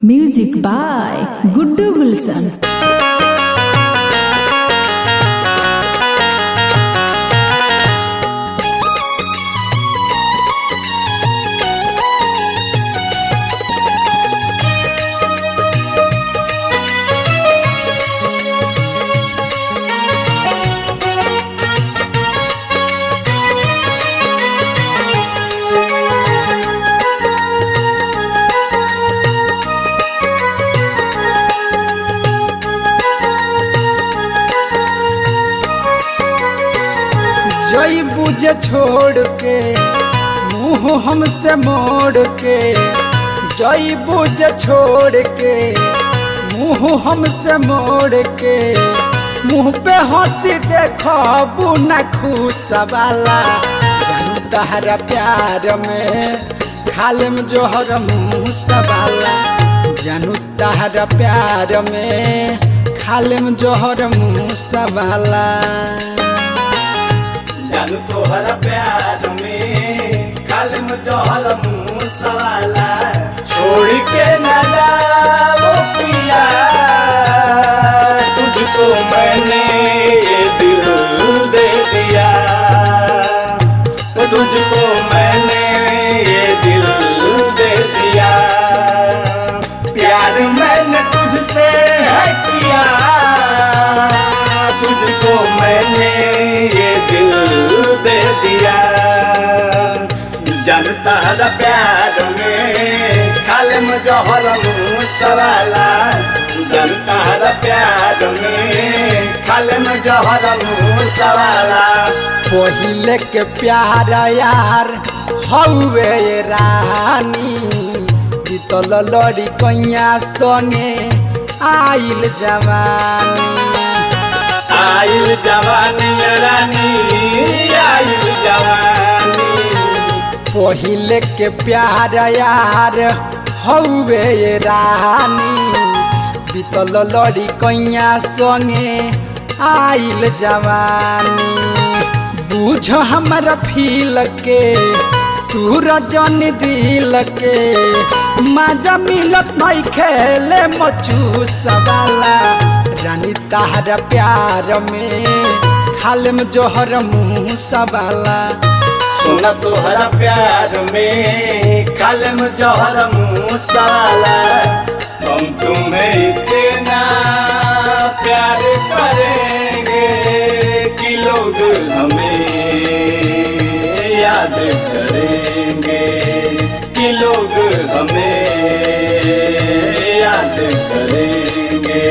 Music by Guddu गुलशन। जई बुझे छोड़ के मुँह हमसे मोड़ के, जई बुझे छोड़ के मुँह हमसे मोड़ के, मुँह पे हंसी देखबू न खुश वाला। जानू तहरा प्यार में खालिम जोहर मुँह सवाला, जानू तहरा प्यार में खालिम जोहर मुँह सवाला। जानू तोहरा प्यार में कालिम जोहर मुँह सवाला। छोड़ के न जाओ पिया, तुझको मैंने ये दिल दे दिया, तुझको मैंने ये दिल दे दिया। प्यार मैंने तुझसे है किया, तुझको मैंने ये दिल दे दिया। जानता है प्यार में खालिम जोहर मुँह सवाला, जानता है प्यार में खालिम जोहर मुँह सवाला। पहिले के प्यार यार हौवे रानी, बीतल लड़ी कैया संगे आइल जवानी। आइल जवानी रानी, आइल जवानी। पहिले के प्यार यार हौवे रानी, बीतल लड़ी कैया संगे आइल जवानी। बुझ हमर फील के तू रजन दिल के, मजा मिलत नहीं खेले मचू सवाला। रानी तहरा प्यार में खालिम जोहर मुँह सवाला। सुना तोहरा प्यार में खालिम जोहर मुँह सवाला। हम तुम्हें इतना प्यार करेंगे कि लोग हमें याद करेंगे, कि लोग हमें याद करेंगे।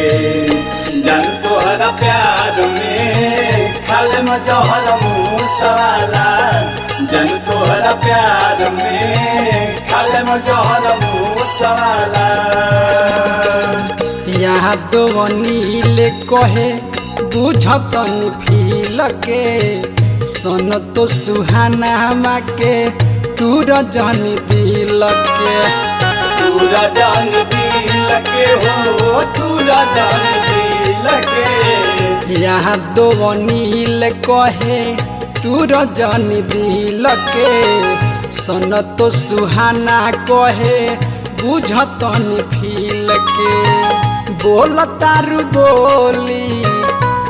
जान तोहरा प्यार में खालिम जोहर मुँह सवाला, जन तोहरा प्यार में खालिम जोहर मुँह सवाला। यहाँ दो नील कहे बुझतन फील के, सन तो सुहाना के तू रजन दिल के। तू रजन दिल के हो, तू रजन दिल के। यहाँ दो नील कहे तू रजन दिल के, सन तो सुहाना कहे बुझतन फील के। बोल तारू बोली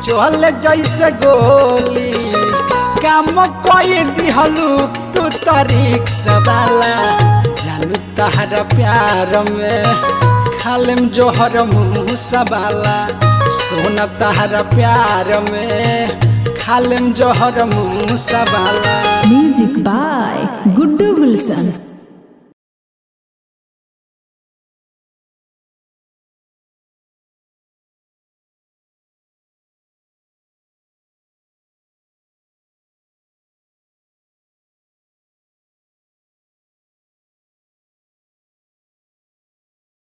चल जैसे गोली, काम कोई दिहलू तू तरीक सवाला। जानू तहरा प्यार में खालिम जोहर मुँह सवाला। सोना तहरा प्यार में खालिम जोहर मुँह सवाला। Music by Guddu Gulshan.